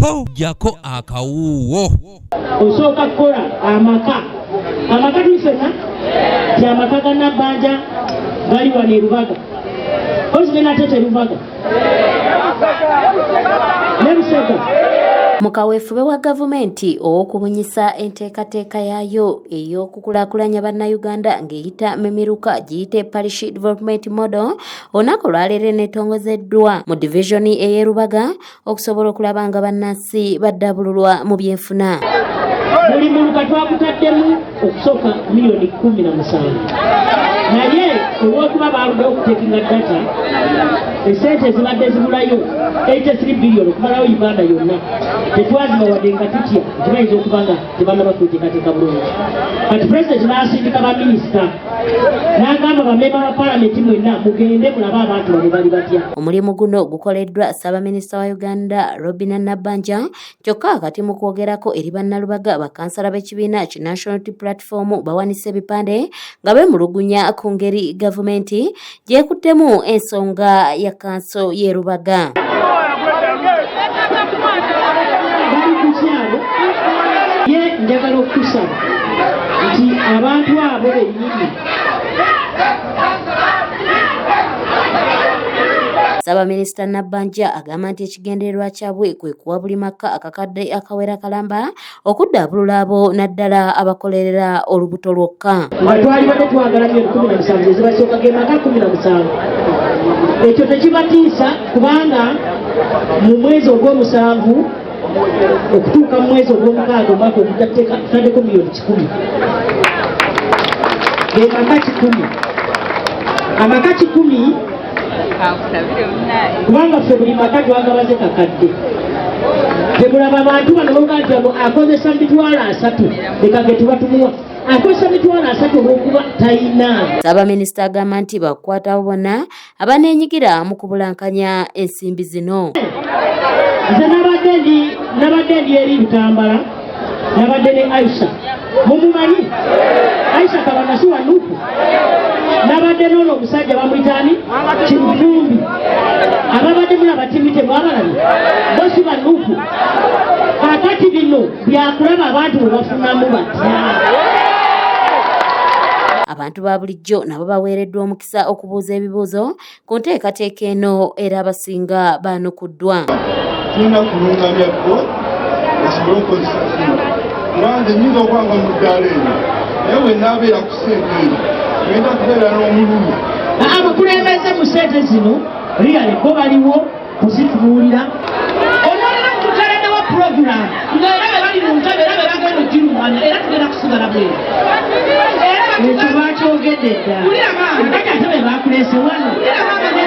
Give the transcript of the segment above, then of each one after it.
po jako akawuwo osooka kukola amaka tusena ti amaka ga Nabbanja gali wano e Lubaga ozigenda tete Lubaga nebuseka Mukaweefube wa gavumenti ow'okubunyisa enteekateeka yaayo ey'okukulaakulanya bannayuganda ng'eyita memiruka giyite Parish Development Model olunaku olwaleero eneetongozeddwa mu divisioni ey'e Lubaga okusobola okulaba nga bannansi baddabululwa mu byenfuna. Buli muluka twakutaddemu okusooka $17,000,000 naye olw'okuba baaluddewo okutekinga data esente ezibadde zibulayo $83 billion okumalawo Uganda yonna tetwaziba wadde nga tutya kibayinza okuba nga tebannaba kuteekateeka bulungi. Kati pulezidenti n'asindika baminisita n'agamba bamemba ba paalamenti mwenna mugende mulabe abantu bano bali batya. Omulimu guno gukoleddwa Ssaabaminisita wa Uganda Robina Nabbanja kyokka kati mu kwogerako eri bannalubaga bakansala b'ekibiina ki National Unity Platform bawanise ebipande nga beemulugunya ku ngeri gavumenti gyekuddemu ensonga ya kanso y'e Lubaga. Ye njagala okusaba nti abantu abo bennyini Ssaabaminisita Nabbanja agamba nti ekigendererwa kyabwe kwe kuwa buli maka akakadde akawera kalamba okuddaabulula abo naddala abakolerera olubuto lwokka. Nga twalibadde twagala $17,000 ezibasooka ge maka 17. Ekyo tekibatiisa kubanga mu mwezi ogw'omusanvu okutuuka mu mwezi ogw'omukaaga omwaka ogutaddeko $1,000,000 ge maka 10. Amaka 10 kubanga ffe buli maka twagabaze kakadde. Temulaba abantu bano bogaati akozesa $3 leka ge tubatumuwa akozesa $3 olw'okuba talina. Ssaabaminisita agamba nti bakukwatawo bonna abaneenyigira mu kubulankanya ensimbi zino. Nze nabadde ndi eri Butambala nabadde ne Aisha mumumanyi Aisha Kabanda si wanuku nabadde n'ono omusajja bamuyitaani Kinvumbi ababadde mulaba timite mwabalabye bo si banuku kakati bino byakulaba abantu bwe bafunamu batya. Abantu ba bulijjo nabo baweereddwa omukisa okubuuza ebibuuzo ku nteekateeka eno era abasinga baanukuddwa. Tulina kulungamya ko esobole okukozesa ssente kubanga nnyinza okwanga mu ddaala eno naye we naabeera ku ssente ezo genda kubeera n'omululu. Abakulembeze mu ssente zino liyale bo baliwo kuzitubuulira olwalala kutalanawo puroguramu ngaera be bali mu ntabe era be bagenda okirumanya era tugenda kusigala bweru. Ekyo bakyogedde dda ate be bakuleese wano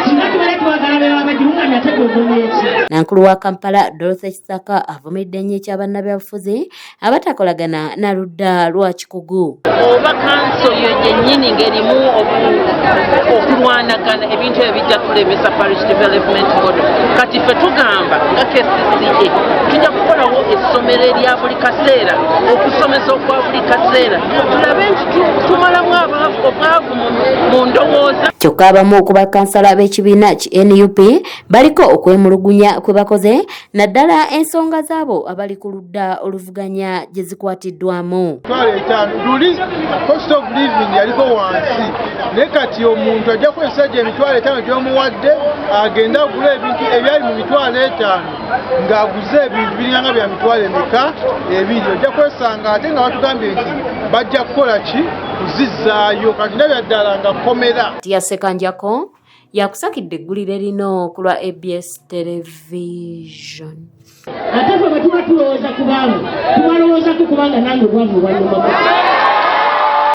singa tubale twagala be babagirunganya ate gwegomyeki. Nankulu wa Kampala Dorothy Kisaka avumidde nnyo ekyabannabyabufuzi abatakolagana na ludda lwa kikugu. Oba kanso yo yennyini ng'erimu okulwanagana ebintu ebijja kulemesa Parish Development Model. Kati ffe tugamba nga KCCA tujja kukolawo essomero erya buli kaseera okusomesa okwa buli kaseera tulabe nti tumalamu obwavu mu ndowooza. Kyokka abamu ku bakansala b'ekibiina ki NUP baliko okwemulugunya kwe bakoze naddala ensonga zaabo abali ku ludda oluvuganya gye zikwatiddwamu. Luli cost of living yaliko wansi naye kati omuntu ajja kukozesa gye $5,000 gy'omuwadde agenda agula ebintu ebyali mu $5,000 ng'aguze ebintu biringanga bya $2,200 ojja kwesanga ate nga batugambye nti bajja kukola ki kuzizzaayo kati ndabya ddala nga komera. Tiyasekanjako yakusakidde eggulire lino ku lwa ABS Television. Ate ffe bwe tuba tulowooza ku baamu tubalowoozaku kubanga nange obwavu bwanyuma.